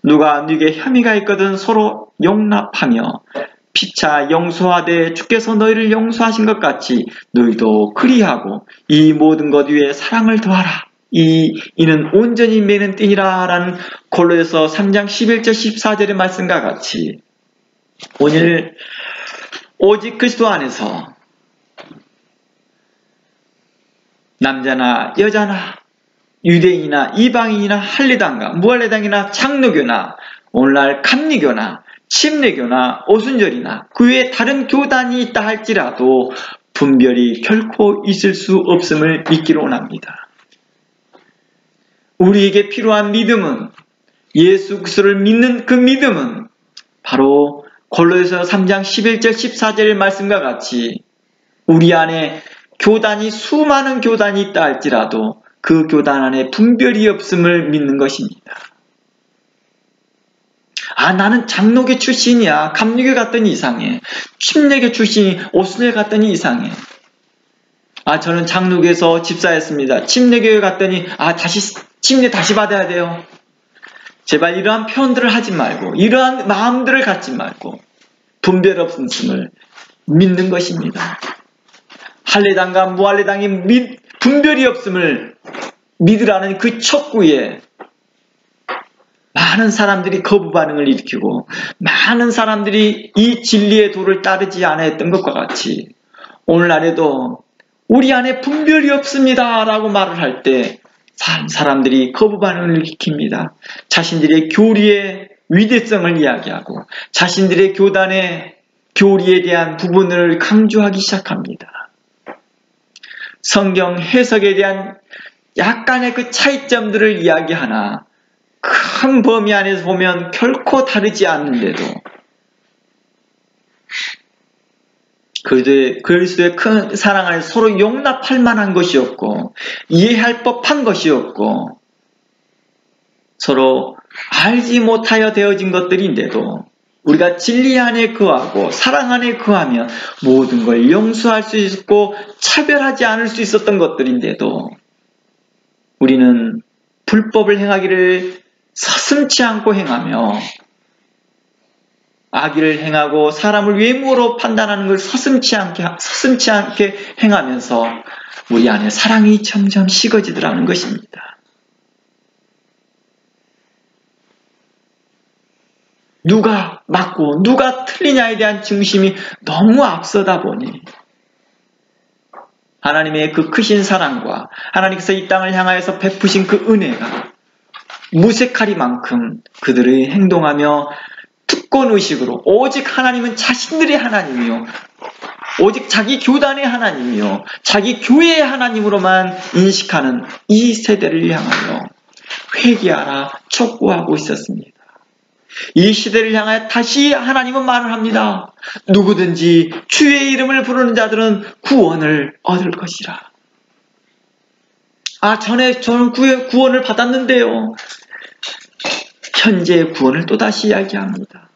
누가 네게 혐의가 있거든 서로 용납하며 피차 용서하되 주께서 너희를 용서하신 것 같이 너희도 그리하고 이 모든 것 위에 사랑을 더하라. 이는 온전히 매는 띠니라 라는 골로새서 3장 11절 14절의 말씀과 같이 오늘 오직 그리스도 안에서 남자나 여자나 유대인이나 이방인이나 할례당과 무할례당이나 장로교나 오늘날 감리교나 침례교나 오순절이나 그 외에 다른 교단이 있다 할지라도 분별이 결코 있을 수 없음을 믿기로 원합니다. 우리에게 필요한 믿음은 예수 그리스도를 믿는 그 믿음은 바로 골로새서 3장 11절 14절의 말씀과 같이 우리 안에 수많은 교단이 있다 할지라도 그 교단 안에 분별이 없음을 믿는 것입니다. 나는 장로교 출신이야. 감리교 갔더니 이상해. 침례교 출신이 오순절 갔더니 이상해. 저는 장로교에서 집사였습니다. 침례교회 갔더니 침례 다시 받아야 돼요. 제발 이러한 표현들을 하지 말고 이러한 마음들을 갖지 말고 분별 없음을 믿는 것입니다. 할례당과 무할례당이 분별이 없음을 믿으라는 그 척구에 많은 사람들이 거부 반응을 일으키고 많은 사람들이 이 진리의 도를 따르지 않았던 것과 같이 오늘날에도 우리 안에 분별이 없습니다 라고 말을 할 때 사람들이 거부 반응을 일으킵니다. 자신들의 교리의 위대성을 이야기하고 자신들의 교단의 교리에 대한 부분을 강조하기 시작합니다. 성경 해석에 대한 약간의 그 차이점들을 이야기하나 큰 범위 안에서 보면 결코 다르지 않는데도 그리스도의 큰 사랑 안에 서로 용납할 만한 것이었고 이해할 법한 것이었고 서로 알지 못하여 되어진 것들인데도 우리가 진리 안에 거하고 사랑 안에 거하면 모든 걸 용서할 수 있고 차별하지 않을 수 있었던 것들인데도 우리는 불법을 행하기를 서슴지 않고 행하며 악의를 행하고 사람을 외모로 판단하는 걸 서슴지 않게 행하면서 우리 안에 사랑이 점점 식어지더라는 것입니다. 누가 맞고 누가 틀리냐에 대한 중심이 너무 앞서다 보니 하나님의 그 크신 사랑과 하나님께서 이 땅을 향하여서 베푸신 그 은혜가 무색하리만큼 그들의 행동하며 특권의식으로 오직 하나님은 자신들의 하나님이요 오직 자기 교단의 하나님이요 자기 교회의 하나님으로만 인식하는 이 세대를 향하여 회개하라 촉구하고 있었습니다. 이 시대를 향하여 다시 하나님은 말을 합니다. 누구든지 주의 이름을 부르는 자들은 구원을 얻을 것이라. 전에 저는 구원을 받았는데요. 현재의 구원을 또다시 이야기합니다.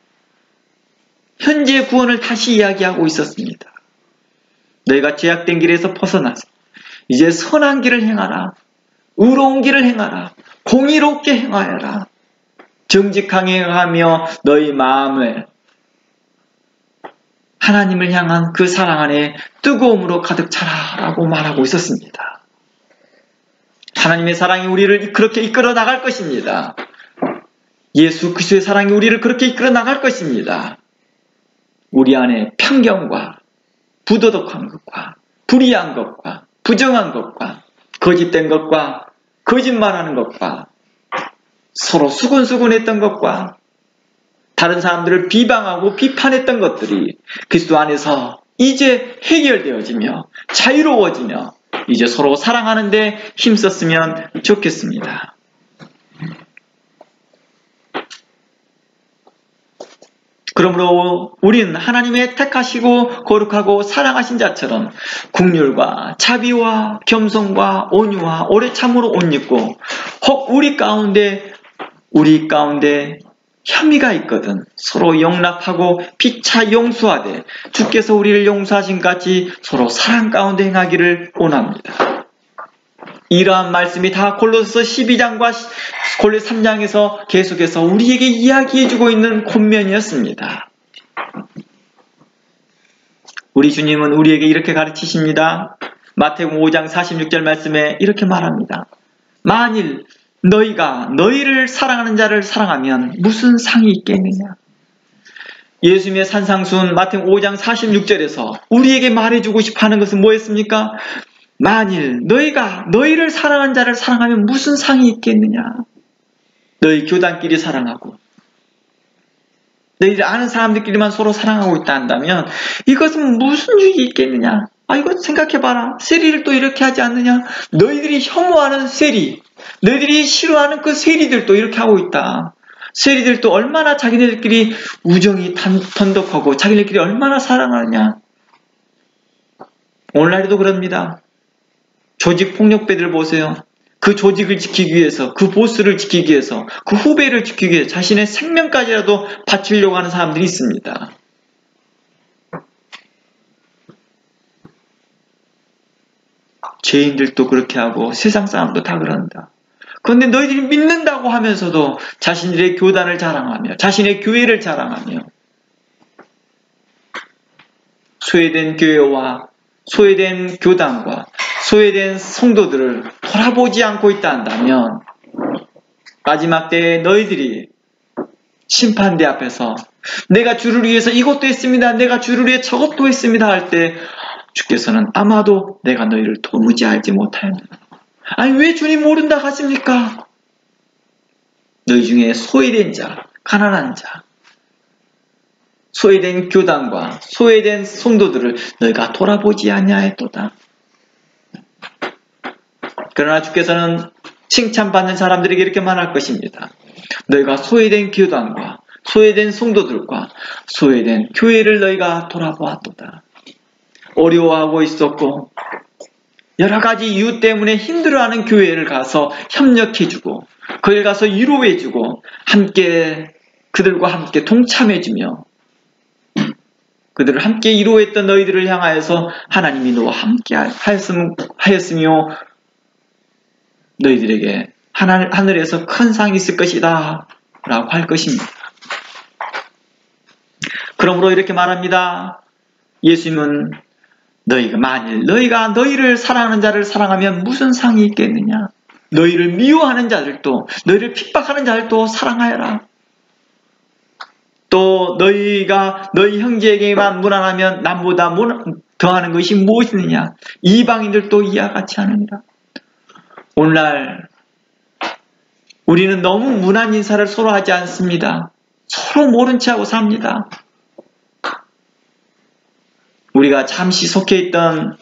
현재의 구원을 다시 이야기하고 있었습니다. 너희가 죄악된 길에서 벗어나서 이제 선한 길을 행하라. 의로운 길을 행하라. 공의롭게 행하여라. 정직하게 행하며 너희 마음을 하나님을 향한 그 사랑 안에 뜨거움으로 가득 차라라고 말하고 있었습니다. 하나님의 사랑이 우리를 그렇게 이끌어 나갈 것입니다. 예수 그리스도의 사랑이 우리를 그렇게 이끌어 나갈 것입니다. 우리 안에 편견과 부도덕한 것과 불의한 것과 부정한 것과 거짓된 것과 거짓말하는 것과 서로 수근수근했던 것과 다른 사람들을 비방하고 비판했던 것들이 그리스도 안에서 이제 해결되어지며 자유로워지며 이제 서로 사랑하는 데 힘썼으면 좋겠습니다. 그러므로 우리는 하나님의 택하시고 거룩하고 사랑하신 자처럼 긍휼과 자비와 겸손과 온유와 오래 참으로 옷 입고 혹 우리 가운데 혐의가 있거든 서로 용납하고 피차 용서하되 주께서 우리를 용서하신 같이 서로 사랑 가운데 행하기를 원합니다. 이러한 말씀이 다 골로새 12장과 골로새 3장에서 계속해서 우리에게 이야기해주고 있는 권면이었습니다. 우리 주님은 우리에게 이렇게 가르치십니다. 마태복음 5장 46절 말씀에 이렇게 말합니다. 만일 너희가 너희를 사랑하는 자를 사랑하면 무슨 상이 있겠느냐. 예수님의 산상순 마태복음 5장 46절에서 우리에게 말해주고 싶어하는 것은 뭐였습니까? 만일 너희가 너희를 사랑하는 자를 사랑하면 무슨 상이 있겠느냐. 너희 교단끼리 사랑하고 너희들 아는 사람들끼리만 서로 사랑하고 있다 한다면 이것은 무슨 유익이 있겠느냐. 이거 생각해봐라. 세리를 또 이렇게 하지 않느냐. 너희들이 혐오하는 세리, 너희들이 싫어하는 그 세리들도 이렇게 하고 있다. 세리들도 얼마나 자기네들끼리 우정이 돈독하고 자기네들끼리 얼마나 사랑하느냐. 오늘날에도 그럽니다. 조직 폭력배들 보세요. 그 조직을 지키기 위해서, 그 보스를 지키기 위해서, 그 후배를 지키기 위해서 자신의 생명까지라도 바치려고 하는 사람들이 있습니다. 죄인들도 그렇게 하고 세상 사람도 다 그런다. 그런데 너희들이 믿는다고 하면서도 자신들의 교단을 자랑하며 자신의 교회를 자랑하며 소외된 교회와 소외된 교단과 소외된 성도들을 돌아보지 않고 있다 한다면 마지막 때에 너희들이 심판대 앞에서 내가 주를 위해서 이것도 했습니다. 내가 주를 위해 저것도 했습니다 할 때 주께서는 아마도 내가 너희를 도무지 알지 못하였느냐. 아니 왜 주님 모른다 하십니까? 너희 중에 소외된 자, 가난한 자, 소외된 교단과 소외된 성도들을 너희가 돌아보지 아니하였도다. 그러나 주께서는 칭찬받는 사람들에게 이렇게 말할 것입니다. 너희가 소외된 교단과 소외된 성도들과 소외된 교회를 너희가 돌아보았도다. 어려워하고 있었고 여러 가지 이유 때문에 힘들어하는 교회를 가서 협력해주고 거길 가서 위로해주고 함께 그들과 함께 동참해주며 그들을 함께 위로했던 너희들을 향하여서 하나님이 너와 함께 하였으며 너희들에게 하늘에서 큰 상이 있을 것이다 라고 할 것입니다. 그러므로 이렇게 말합니다. 예수님은 만일 너희가 너희를 사랑하는 자를 사랑하면 무슨 상이 있겠느냐? 너희를 미워하는 자들도 너희를 핍박하는 자들도 사랑하여라. 또 너희가 너희 형제에게만 무난하면 남보다 더하는 것이 무엇이느냐? 이방인들도 이와 같이 하느니라. 오늘날 우리는 너무 무난 인사를 서로 하지 않습니다. 서로 모른 체하고 삽니다. 우리가 잠시 속해 있던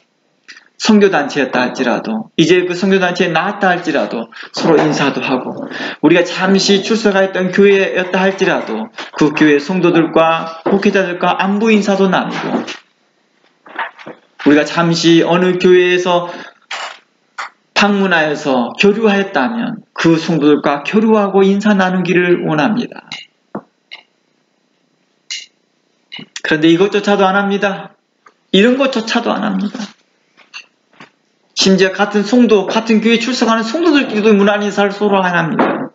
선교단체였다 할지라도 이제 그 선교단체에 나왔다 할지라도 서로 인사도 하고 우리가 잠시 출석했던 교회였다 할지라도 그 교회 성도들과 목회자들과 안부 인사도 나누고 우리가 잠시 어느 교회에서 방문하여서 교류하였다면 그 성도들과 교류하고 인사 나누기를 원합니다. 그런데 이것조차도 안 합니다. 이런 것조차도 안 합니다. 심지어 같은 성도, 같은 교회에 출석하는 성도들끼리도 무난 인사를 서로 안 합니다.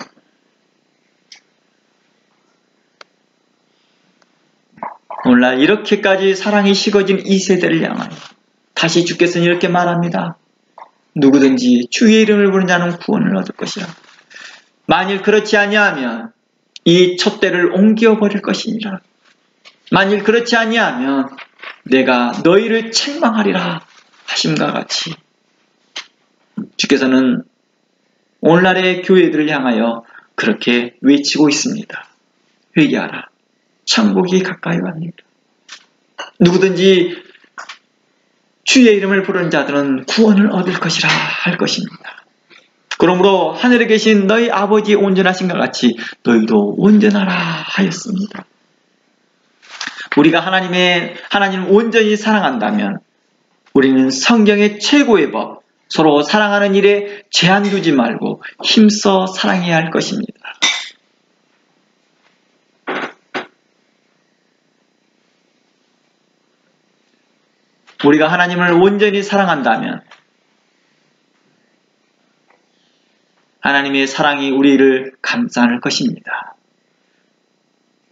오늘날 이렇게까지 사랑이 식어진 이 세대를 향하여 다시 주께서는 이렇게 말합니다. 누구든지 주의 이름을 부르는 자는 구원을 얻을 것이라. 만일 그렇지 아니하면 이 촛대를 옮겨버릴 것이니라. 만일 그렇지 아니하면 내가 너희를 책망하리라 하심과 같이 주께서는 오늘날의 교회들을 향하여 그렇게 외치고 있습니다. 회개하라. 천국이 가까이 왔느니라. 누구든지 주의 이름을 부르는 자들은 구원을 얻을 것이라 할 것입니다. 그러므로 하늘에 계신 너희 아버지 온전하신 것 같이 너희도 온전하라 하였습니다. 우리가 하나님을 온전히 사랑한다면 우리는 성경의 최고의 법, 서로 사랑하는 일에 제한 두지 말고 힘써 사랑해야 할 것입니다. 우리가 하나님을 온전히 사랑한다면 하나님의 사랑이 우리를 감싸는 것입니다.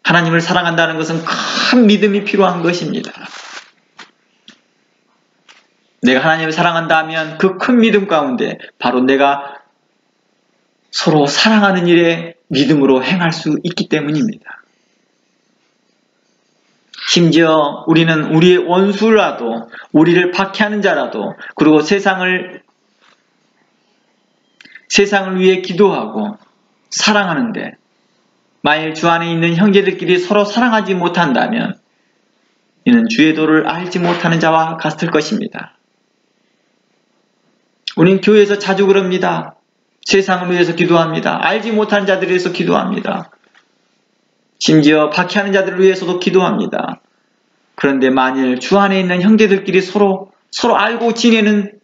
하나님을 사랑한다는 것은 큰 믿음이 필요한 것입니다. 내가 하나님을 사랑한다 하면 그 큰 믿음 가운데 바로 내가 서로 사랑하는 일에 믿음으로 행할 수 있기 때문입니다. 심지어 우리는 우리의 원수라도 우리를 박해하는 자라도 그리고 세상을 위해 기도하고 사랑하는데 만일 주 안에 있는 형제들끼리 서로 사랑하지 못한다면 이는 주의 도를 알지 못하는 자와 같을 것입니다. 우리는 교회에서 자주 그럽니다. 세상을 위해서 기도합니다. 알지 못하는 자들을 위해서 기도합니다. 심지어 박해하는 자들을 위해서도 기도합니다. 그런데 만일 주 안에 있는 형제들끼리 서로 알고 지내는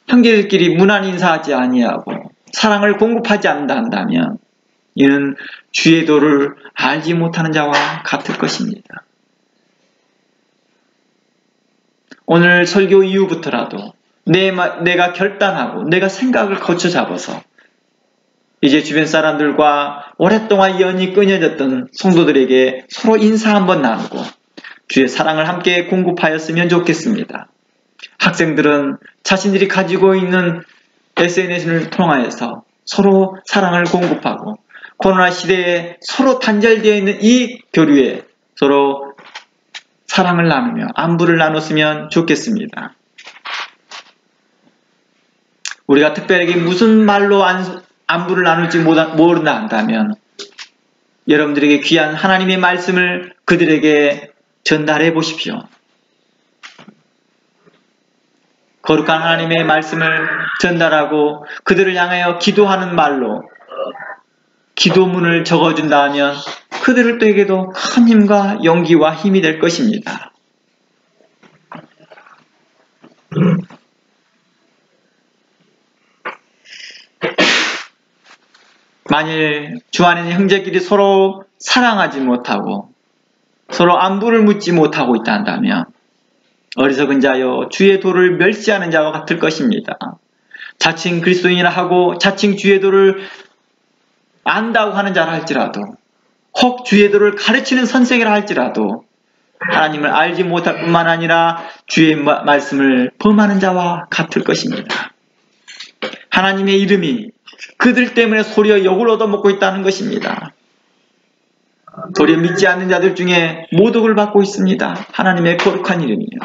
형제들끼리 무난 인사하지 아니하고 사랑을 공급하지 않는다 한다면 이는 주의 도를 알지 못하는 자와 같을 것입니다. 오늘 설교 이후부터라도 내가 결단하고 내가 생각을 거쳐 잡아서 이제 주변 사람들과 오랫동안 연이 끊어졌던 성도들에게 서로 인사 한번 나누고 주의 사랑을 함께 공급하였으면 좋겠습니다. 학생들은 자신들이 가지고 있는 SNS를 통하여서 서로 사랑을 공급하고 코로나 시대에 서로 단절되어 있는 이 교류에 서로 사랑을 나누며 안부를 나눴으면 좋겠습니다. 우리가 특별하게 무슨 말로 안부를 나눌지 모른다 한다면 여러분들에게 귀한 하나님의 말씀을 그들에게 전달해 보십시오. 거룩한 하나님의 말씀을 전달하고 그들을 향하여 기도하는 말로 기도문을 적어준다 하면 그들에게도 큰 힘과 용기와 힘이 될 것입니다. 만일 주 안에 있는 형제끼리 서로 사랑하지 못하고 서로 안부를 묻지 못하고 있다 한다면 어리석은 자여 주의 도를 멸시하는 자와 같을 것입니다. 자칭 그리스도인이라 하고 자칭 주의 도를 안다고 하는 자라 할지라도 혹 주의 도를 가르치는 선생이라 할지라도 하나님을 알지 못할 뿐만 아니라 주의 말씀을 범하는 자와 같을 것입니다. 하나님의 이름이 그들 때문에 소리와 욕을 얻어먹고 있다는 것입니다. 도리어 믿지 않는 자들 중에 모독을 받고 있습니다. 하나님의 거룩한 이름이요.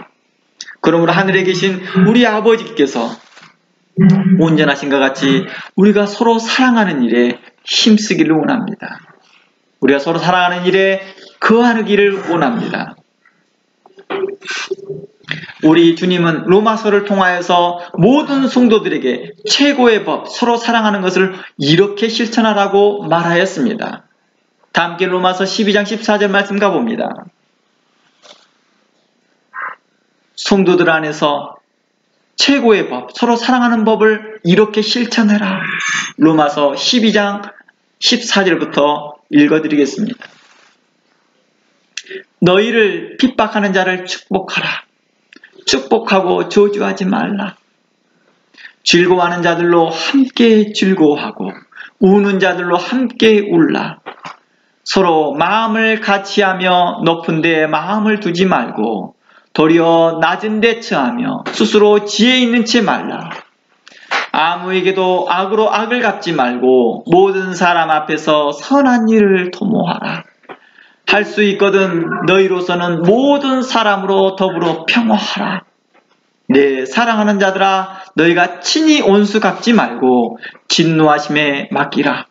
그러므로 하늘에 계신 우리 아버지께서 온전하신 것 같이 우리가 서로 사랑하는 일에 힘쓰기를 원합니다. 우리가 서로 사랑하는 일에 거하기를 원합니다. 우리 주님은 로마서를 통하여서 모든 성도들에게 최고의 법, 서로 사랑하는 것을 이렇게 실천하라고 말하였습니다. 다 함께 로마서 12장 14절 말씀 가봅니다. 성도들 안에서 최고의 법, 서로 사랑하는 법을 이렇게 실천해라. 로마서 12장 14절부터 읽어드리겠습니다. 너희를 핍박하는 자를 축복하라. 축복하고 저주하지 말라. 즐거워하는 자들로 함께 즐거워하고 우는 자들로 함께 울라. 서로 마음을 같이하며 높은 데에 마음을 두지 말고 도리어 낮은 데 처하며 스스로 지혜 있는 채 말라. 아무에게도 악으로 악을 갚지 말고 모든 사람 앞에서 선한 일을 도모하라. 할 수 있거든 너희로서는 모든 사람으로 더불어 평화하라. 내 사랑하는 자들아 너희가 친히 온수 갚지 말고 진노하심에 맡기라.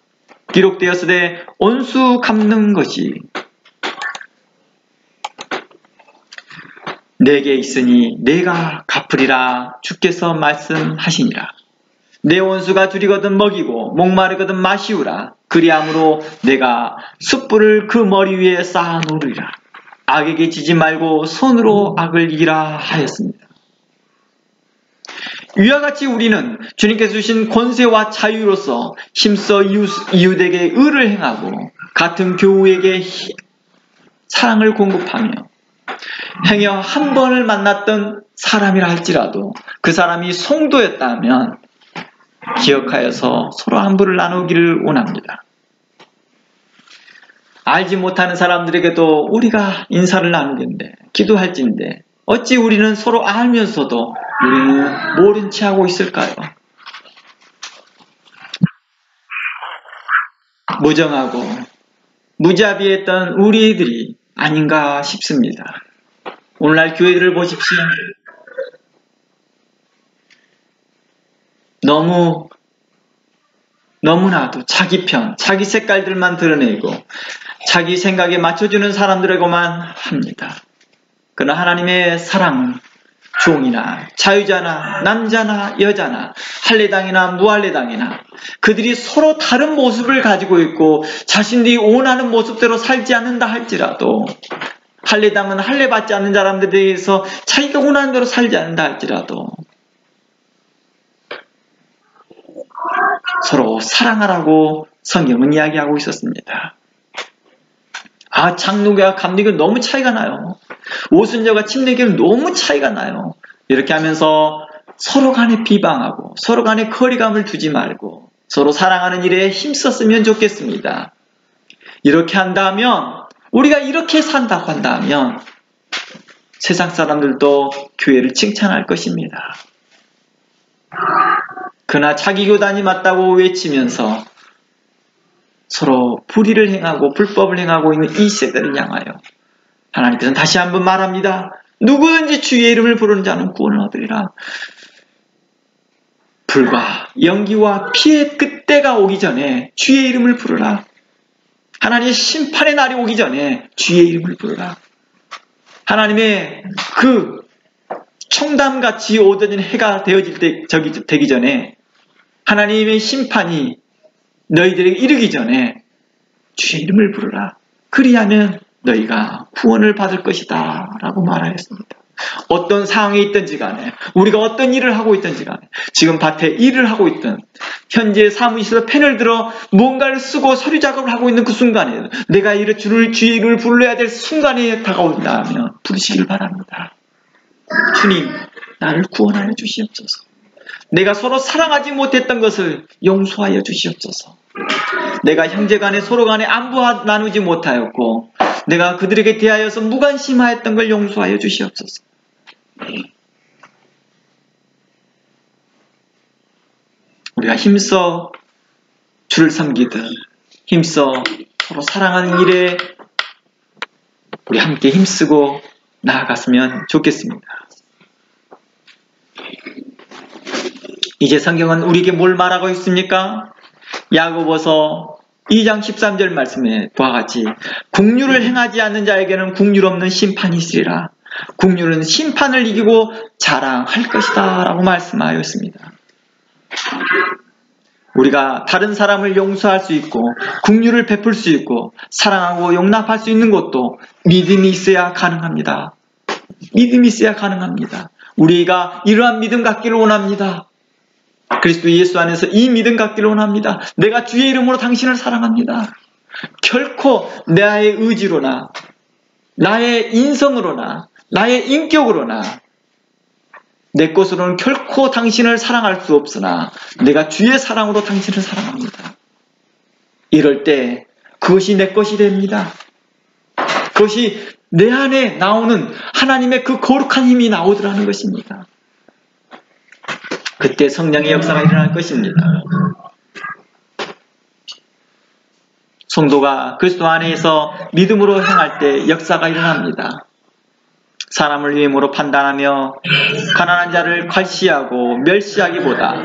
기록되었으되 온수 갚는 것이 내게 있으니 내가 갚으리라 주께서 말씀하시니라. 내 원수가 줄이거든 먹이고 목마르거든 마시우라. 그리함으로 내가 숯불을 그 머리 위에 쌓아 놓으리라. 악에게 지지 말고 손으로 악을 이기라 하였습니다. 위와 같이 우리는 주님께서 주신 권세와 자유로서 힘써 이웃에게 의를 행하고 같은 교우에게 사랑을 공급하며 행여 한 번을 만났던 사람이라 할지라도 그 사람이 성도였다면 기억하여서 서로 안부를 나누기를 원합니다. 알지 못하는 사람들에게도 우리가 인사를 나누겠는데 기도할진데 어찌 우리는 서로 알면서도 우리는 모른 채 하고 있을까요? 무정하고 무자비했던 우리들이 아닌가 싶습니다. 오늘날 교회들을 보십시오. 너무나도 자기 편, 자기 색깔들만 드러내고 자기 생각에 맞춰주는 사람들에게만 합니다. 그러나 하나님의 사랑은 종이나 자유자나 남자나 여자나 할례당이나 무할례당이나 그들이 서로 다른 모습을 가지고 있고 자신들이 원하는 모습대로 살지 않는다 할지라도 할례당은 할례받지 않는 사람들에 대해서 자기가 원하는 대로 살지 않는다 할지라도 서로 사랑하라고 성경은 이야기하고 있었습니다. 장로교와 감리교는 너무 차이가 나요. 오순절과 침례교는 너무 차이가 나요. 이렇게 하면서 서로 간에 비방하고 서로 간에 거리감을 두지 말고 서로 사랑하는 일에 힘썼으면 좋겠습니다. 이렇게 한다면 우리가 이렇게 산다고 한다면 세상 사람들도 교회를 칭찬할 것입니다. 그러나 자기 교단이 맞다고 외치면서 서로 불의를 행하고 불법을 행하고 있는 이 세대를 향하여 하나님께서는 다시 한번 말합니다. 누구든지 주의 이름을 부르는 자는 구원을 얻으리라. 불과 연기와 피의 그때가 오기 전에 주의 이름을 부르라. 하나님의 심판의 날이 오기 전에 주의 이름을 부르라. 하나님의 그 청담같이 오던 해가 되기 전에 하나님의 심판이 너희들에게 이르기 전에 주의 이름을 부르라. 그리하면 너희가 구원을 받을 것이다 라고 말하였습니다. 어떤 상황에 있든지 간에, 우리가 어떤 일을 하고 있든지 간에, 지금 밭에 일을 하고 있든, 현재 사무실에서 펜을 들어 뭔가를 쓰고 서류 작업을 하고 있는 그 순간에, 내가 주의 이름을 불러야 될 순간에 다가온다면 부르시길 바랍니다. 주님, 나를 구원하여 주시옵소서. 내가 서로 사랑하지 못했던 것을 용서하여 주시옵소서. 내가 형제간에 서로간에 안부 나누지 못하였고 내가 그들에게 대하여서 무관심하였던 걸 용서하여 주시옵소서. 우리가 힘써 주를 섬기듯 힘써 서로 사랑하는 일에 우리 함께 힘쓰고 나아갔으면 좋겠습니다. 이제 성경은 우리에게 뭘 말하고 있습니까? 야고보서 2장 13절 말씀에 보아 같이 국률을 행하지 않는 자에게는 국률 없는 심판이 있으리라. 국률은 심판을 이기고 자랑할 것이다 라고 말씀하였습니다. 우리가 다른 사람을 용서할 수 있고 국률을 베풀 수 있고 사랑하고 용납할 수 있는 것도 믿음이 있어야 가능합니다. 믿음이 있어야 가능합니다. 우리가 이러한 믿음 갖기를 원합니다. 그리스도 예수 안에서 이 믿음 갖기를 원합니다. 내가 주의 이름으로 당신을 사랑합니다. 결코 나의 의지로나 나의 인성으로나 나의 인격으로나 내 것으로는 결코 당신을 사랑할 수 없으나 내가 주의 사랑으로 당신을 사랑합니다. 이럴 때 그것이 내 것이 됩니다. 그것이 내 안에 나오는 하나님의 그 거룩한 힘이 나오더라는 것입니다. 그때 성령의 역사가 일어날 것입니다. 성도가 그리스도 안에서 믿음으로 행할 때 역사가 일어납니다. 사람을 위험으로 판단하며 가난한 자를 괄시하고 멸시하기보다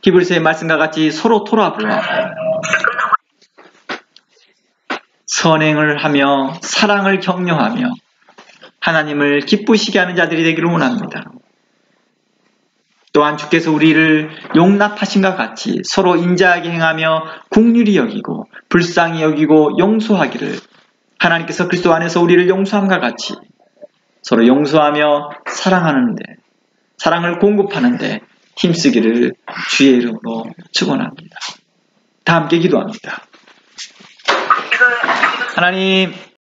히브리서의 말씀과 같이 서로 돌아보아 선행을 하며 사랑을 격려하며 하나님을 기쁘시게 하는 자들이 되기를 원합니다. 또한 주께서 우리를 용납하신과 같이 서로 인자하게 행하며 긍휼히 여기고 불쌍히 여기고 용서하기를 하나님께서 그리스도 안에서 우리를 용서함과 같이 서로 용서하며 사랑하는데 사랑을 공급하는데 힘쓰기를 주의 이름으로 축원합니다. 다 함께 기도합니다. 하나님